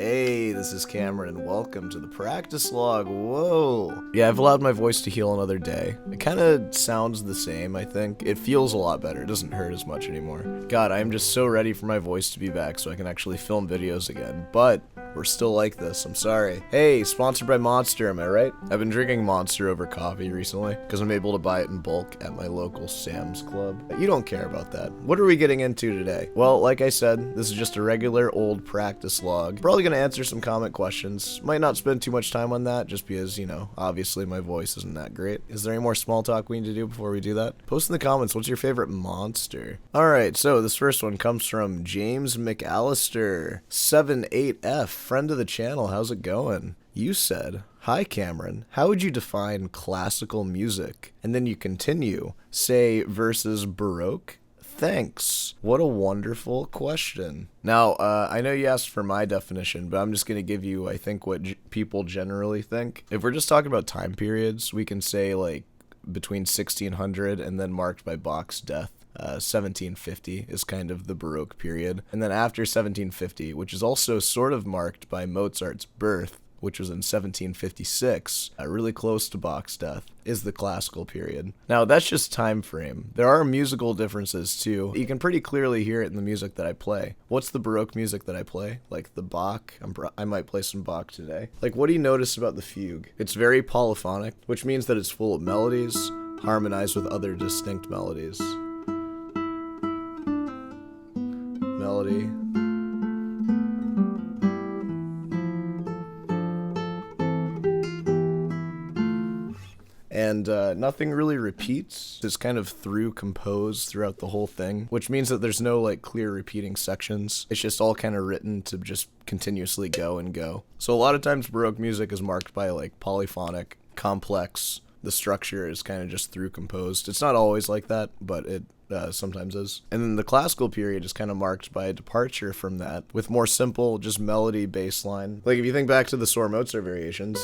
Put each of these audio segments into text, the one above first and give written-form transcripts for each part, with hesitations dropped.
Hey, this is Cameron, and welcome to the practice log. Whoa. Yeah, I've allowed my voice to heal another day. It kind of sounds the same, I think. It feels a lot better. It doesn't hurt as much anymore. God, I'm just so ready for my voice to be back so I can actually film videos again. But we're still like this. I'm sorry. Hey, sponsored by Monster, am I right? I've been drinking Monster over coffee recently because I'm able to buy it in bulk at my local Sam's Club. You don't care about that. What are we getting into today? Well, like I said, this is just a regular old practice log. Probably gonna answer some comment questions. Might not spend too much time on that just because, you know, obviously my voice isn't that great. Is there any more small talk we need to do before we do that? Post in the comments, what's your favorite monster? Alright, so this first one comes from James McAllister, 78F, friend of the channel. How's it going? You said, "Hi Cameron, how would you define classical music?" And then you continue, say versus Baroque? Thanks. What a wonderful question. Now, I know you asked for my definition, but I'm just going to give you, I think, what people generally think. If we're just talking about time periods, we can say, like, between 1600 and then marked by Bach's death. 1750 is kind of the Baroque period. And then after 1750, which is also sort of marked by Mozart's birth, which was in 1756, really close to Bach's death, is the classical period. Now, that's just time frame. There are musical differences, too. You can pretty clearly hear it in the music that I play. What's the Baroque music that I play? Like the Bach? I might play some Bach today. Like, what do you notice about the fugue? It's very polyphonic, which means that it's full of melodies, harmonized with other distinct melodies. Melody. And nothing really repeats. It's kind of through composed throughout the whole thing, which means that there's no like clear repeating sections. It's just all kind of written to just continuously go and go. So a lot of times Baroque music is marked by like polyphonic, complex. The structure is kind of just through composed. It's not always like that, but it sometimes is. And then the classical period is kind of marked by a departure from that with more simple, just melody bass line. Like if you think back to the Mozart variations.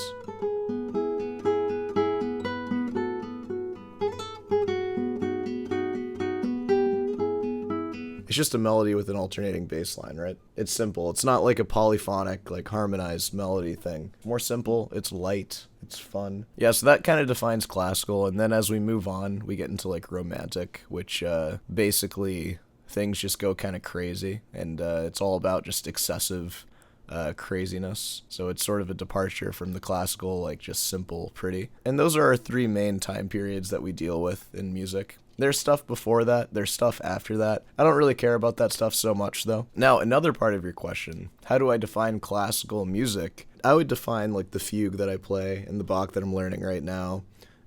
It's just a melody with an alternating bass line, right? It's simple. It's not like a polyphonic, like harmonized melody thing. More simple, it's light, it's fun. Yeah, so that kind of defines classical, and then as we move on, we get into like romantic, which basically things just go kind of crazy, and it's all about just excessive craziness. So it's sort of a departure from the classical, like just simple, pretty. And those are our three main time periods that we deal with in music. There's stuff before that, there's stuff after that. I don't really care about that stuff so much, though. Now, another part of your question, how do I define classical music? I would define, like, the fugue that I play, and the Bach that I'm learning right now,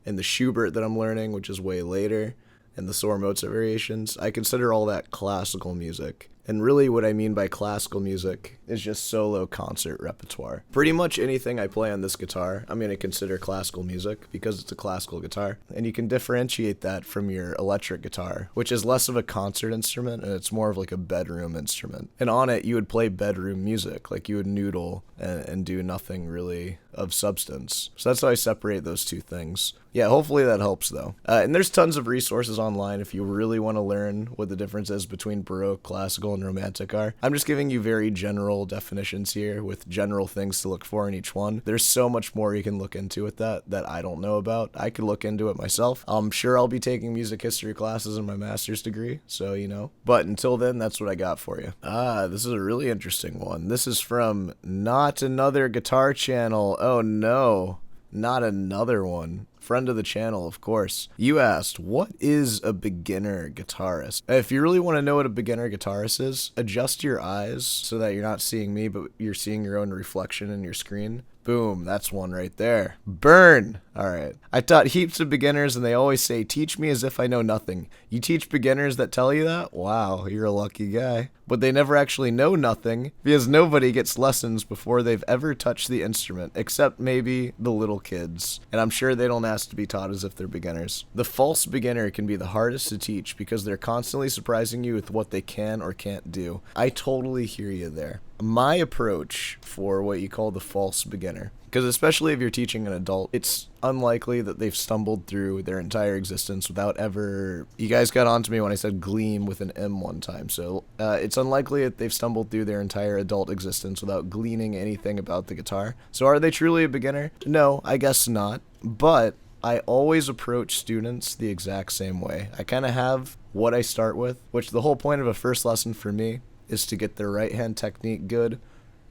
and the Schubert that I'm learning, which is way later, and the Mozart variations. I consider all that classical music. And really what I mean by classical music is just solo concert repertoire. Pretty much anything I play on this guitar, I'm going to consider classical music because it's a classical guitar. And you can differentiate that from your electric guitar, which is less of a concert instrument and it's more of like a bedroom instrument. And on it, you would play bedroom music, like you would noodle and do nothing really of substance. So that's how I separate those two things. Yeah, hopefully that helps though. And there's tons of resources online if you really want to learn what the difference is between Baroque, classical, and romantic are. I'm just giving you very general definitions here with general things to look for in each one. There's so much more you can look into with that I don't know about. I could look into it myself. I'm sure I'll be taking music history classes in my master's degree, so you know. But until then, that's what I got for you. This is a really interesting one. This is from Not Another Guitar Channel. Oh no, not another one. Friend of the channel, of course. You asked, what is a beginner guitarist? If you really want to know what a beginner guitarist is, adjust your eyes so that you're not seeing me, but you're seeing your own reflection in your screen. Boom, that's one right there. Burn! Alright. I taught heaps of beginners and they always say, teach me as if I know nothing. You teach beginners that tell you that? Wow, you're a lucky guy. But they never actually know nothing because nobody gets lessons before they've ever touched the instrument, except maybe the little kids. And I'm sure they don't ask to be taught as if they're beginners. The false beginner can be the hardest to teach because they're constantly surprising you with what they can or can't do. I totally hear you there. My approach for what you call the false beginner, because especially if you're teaching an adult, it's unlikely that they've stumbled through their entire existence without ever... You guys got onto me when I said gleam with an M one time, so it's unlikely that they've stumbled through their entire adult existence without gleaning anything about the guitar. So are they truly a beginner? No, I guess not. But I always approach students the exact same way. I kind of have what I start with, which the whole point of a first lesson for me is to get their right hand technique good,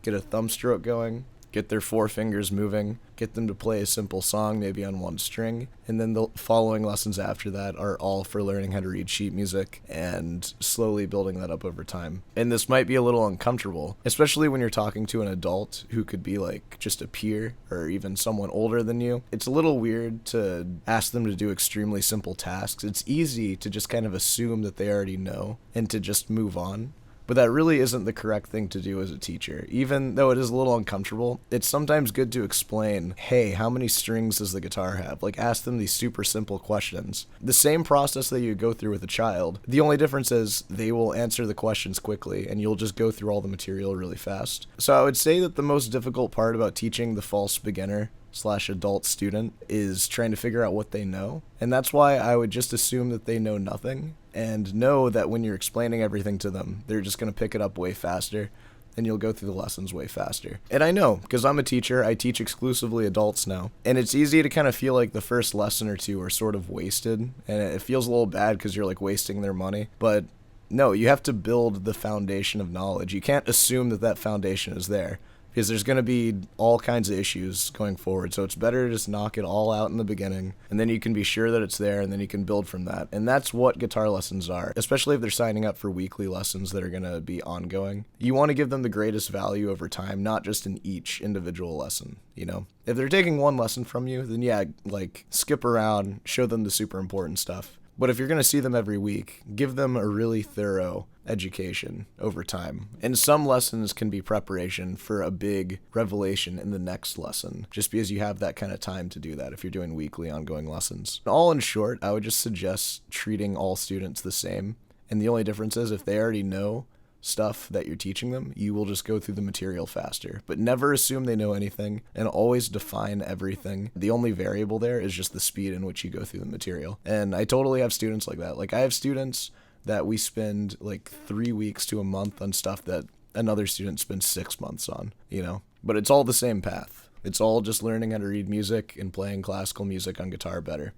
get a thumb stroke going, get their four fingers moving, get them to play a simple song, maybe on one string, and then the following lessons after that are all for learning how to read sheet music and slowly building that up over time. And this might be a little uncomfortable, especially when you're talking to an adult who could be like just a peer or even someone older than you. It's a little weird to ask them to do extremely simple tasks. It's easy to just kind of assume that they already know and to just move on. But that really isn't the correct thing to do as a teacher. Even though it is a little uncomfortable, it's sometimes good to explain, hey, how many strings does the guitar have? Like, ask them these super simple questions. The same process that you go through with a child. The only difference is they will answer the questions quickly, and you'll just go through all the material really fast. So I would say that the most difficult part about teaching the false beginner / adult student is trying to figure out what they know. And that's why I would just assume that they know nothing and know that when you're explaining everything to them, they're just going to pick it up way faster and you'll go through the lessons way faster. And I know, because I'm a teacher, I teach exclusively adults now. And it's easy to kind of feel like the first lesson or two are sort of wasted. And it feels a little bad because you're like wasting their money. But no, you have to build the foundation of knowledge. You can't assume that that foundation is there, because there's going to be all kinds of issues going forward. So it's better to just knock it all out in the beginning, and then you can be sure that it's there, and then you can build from that. And that's what guitar lessons are, especially if they're signing up for weekly lessons that are going to be ongoing. You want to give them the greatest value over time, not just in each individual lesson, you know? If they're taking one lesson from you, then yeah, like, skip around, show them the super important stuff. But if you're going to see them every week, give them a really thorough education over time. And some lessons can be preparation for a big revelation in the next lesson, just because you have that kind of time to do that if you're doing weekly ongoing lessons. All in short, I would just suggest treating all students the same. And the only difference is if they already know stuff that you're teaching them, you will just go through the material faster. But never assume they know anything, and always define everything. The only variable there is just the speed in which you go through the material. And I totally have students like that. Like, I have students that we spend like 3 weeks to a month on stuff that another student spends 6 months on, you know? But it's all the same path. It's all just learning how to read music and playing classical music on guitar better.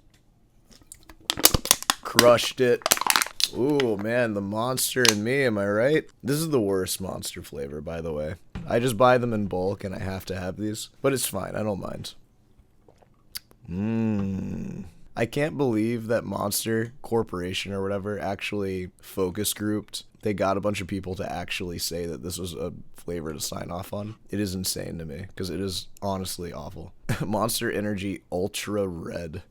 Crushed it. Ooh, man, the Monster and me, am I right? This is the worst Monster flavor, by the way. I just buy them in bulk, and I have to have these. But it's fine, I don't mind. I can't believe that Monster Corporation or whatever actually focus grouped. They got a bunch of people to actually say that this was a flavor to sign off on. It is insane to me, because it is honestly awful. Monster Energy Ultra Red.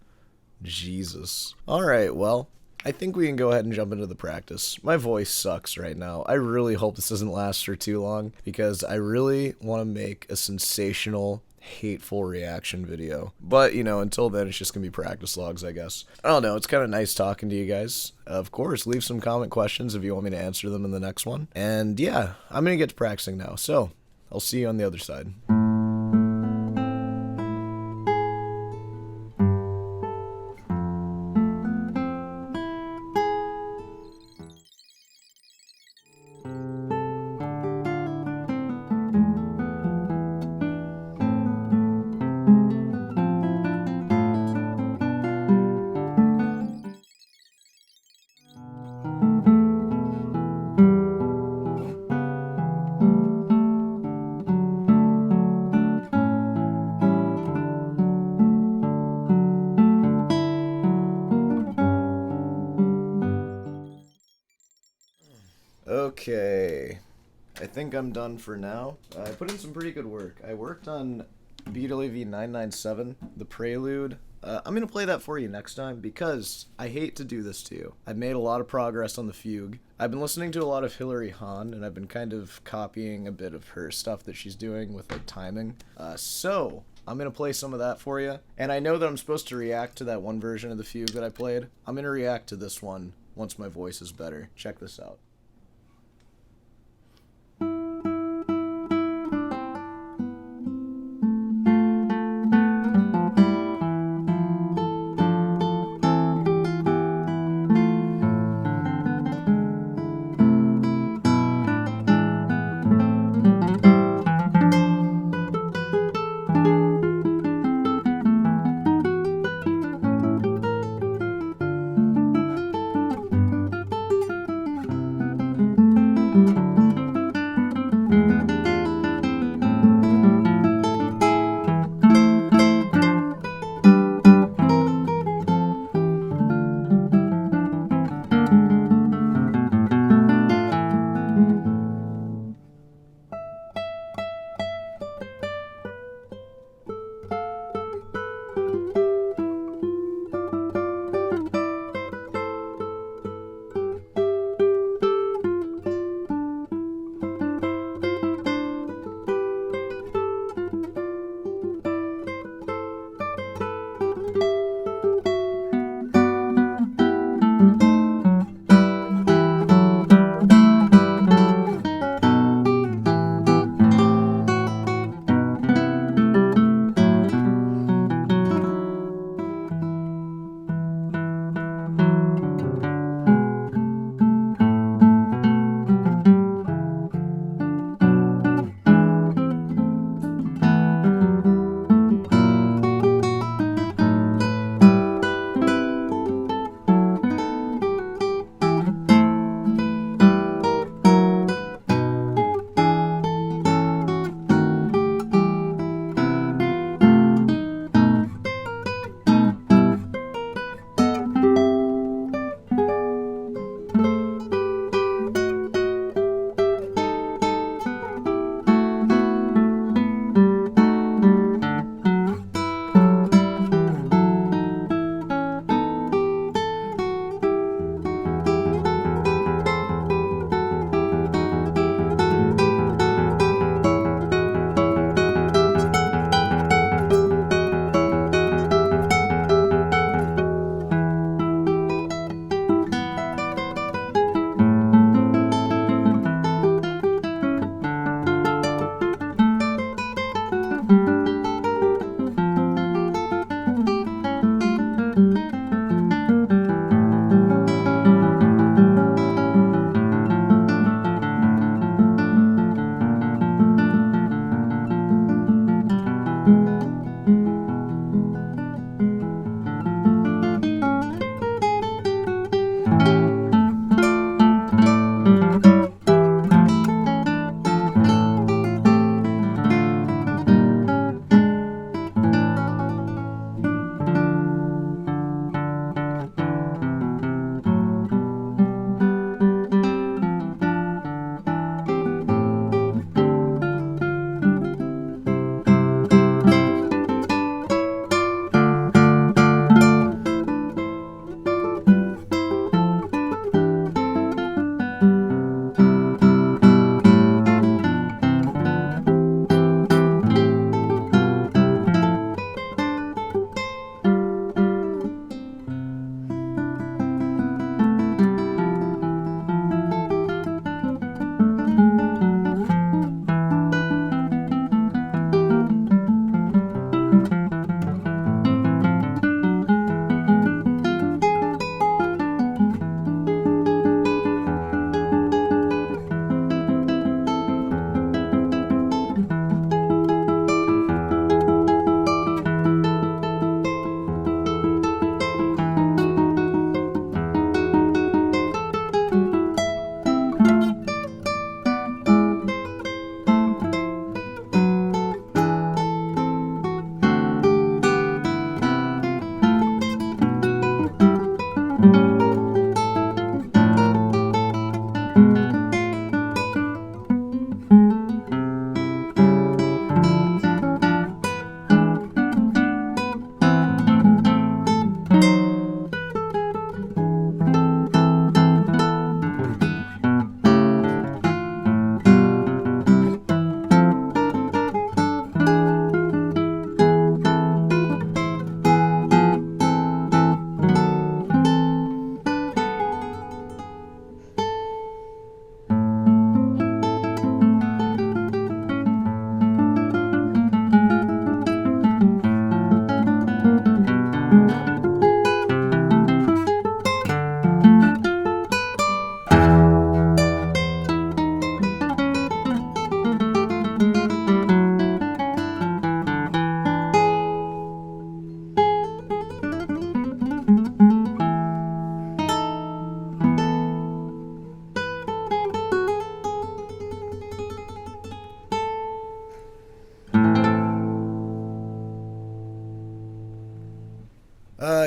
Jesus. Alright, well, I think we can go ahead and jump into the practice. My voice sucks right now. I really hope this doesn't last for too long, because I really want to make a sensational, hateful reaction video. But, you know, until then, it's just gonna be practice logs, I guess. I don't know, it's kind of nice talking to you guys. Of course, leave some comment questions if you want me to answer them in the next one. And yeah, I'm gonna get to practicing now, so I'll see you on the other side. Okay, I think I'm done for now. I put in some pretty good work. I worked on BWV 997, the Prelude. I'm going to play that for you next time because I hate to do this to you. I've made a lot of progress on the fugue. I've been listening to a lot of Hilary Hahn, and I've been kind of copying a bit of her stuff that she's doing with like timing. So I'm going to play some of that for you. And I know that I'm supposed to react to that one version of the fugue that I played. I'm going to react to this one once my voice is better. Check this out.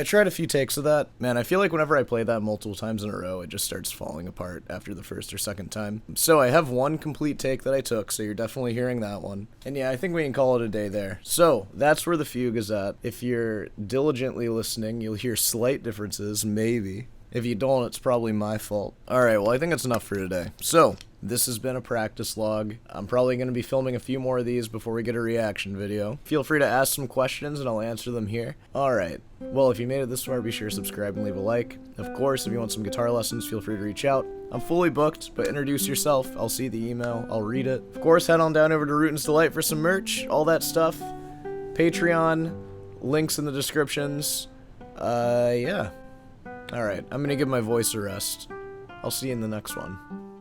tried a few takes of that. Man, I feel like whenever I play that multiple times in a row, it just starts falling apart after the first or second time. So I have one complete take that I took, so you're definitely hearing that one. And yeah, I think we can call it a day there. So that's where the fugue is at. If you're diligently listening, you'll hear slight differences, maybe. If you don't, it's probably my fault. Alright, well, I think that's enough for today. So, this has been a practice log. I'm probably going to be filming a few more of these before we get a reaction video. Feel free to ask some questions and I'll answer them here. Alright, well, if you made it this far, be sure to subscribe and leave a like. Of course, if you want some guitar lessons, feel free to reach out. I'm fully booked, but introduce yourself. I'll see the email. I'll read it. Of course, head on down over to Rootin's Delight for some merch, all that stuff. Patreon, links in the descriptions. Yeah. Alright, I'm gonna give my voice a rest. I'll see you in the next one.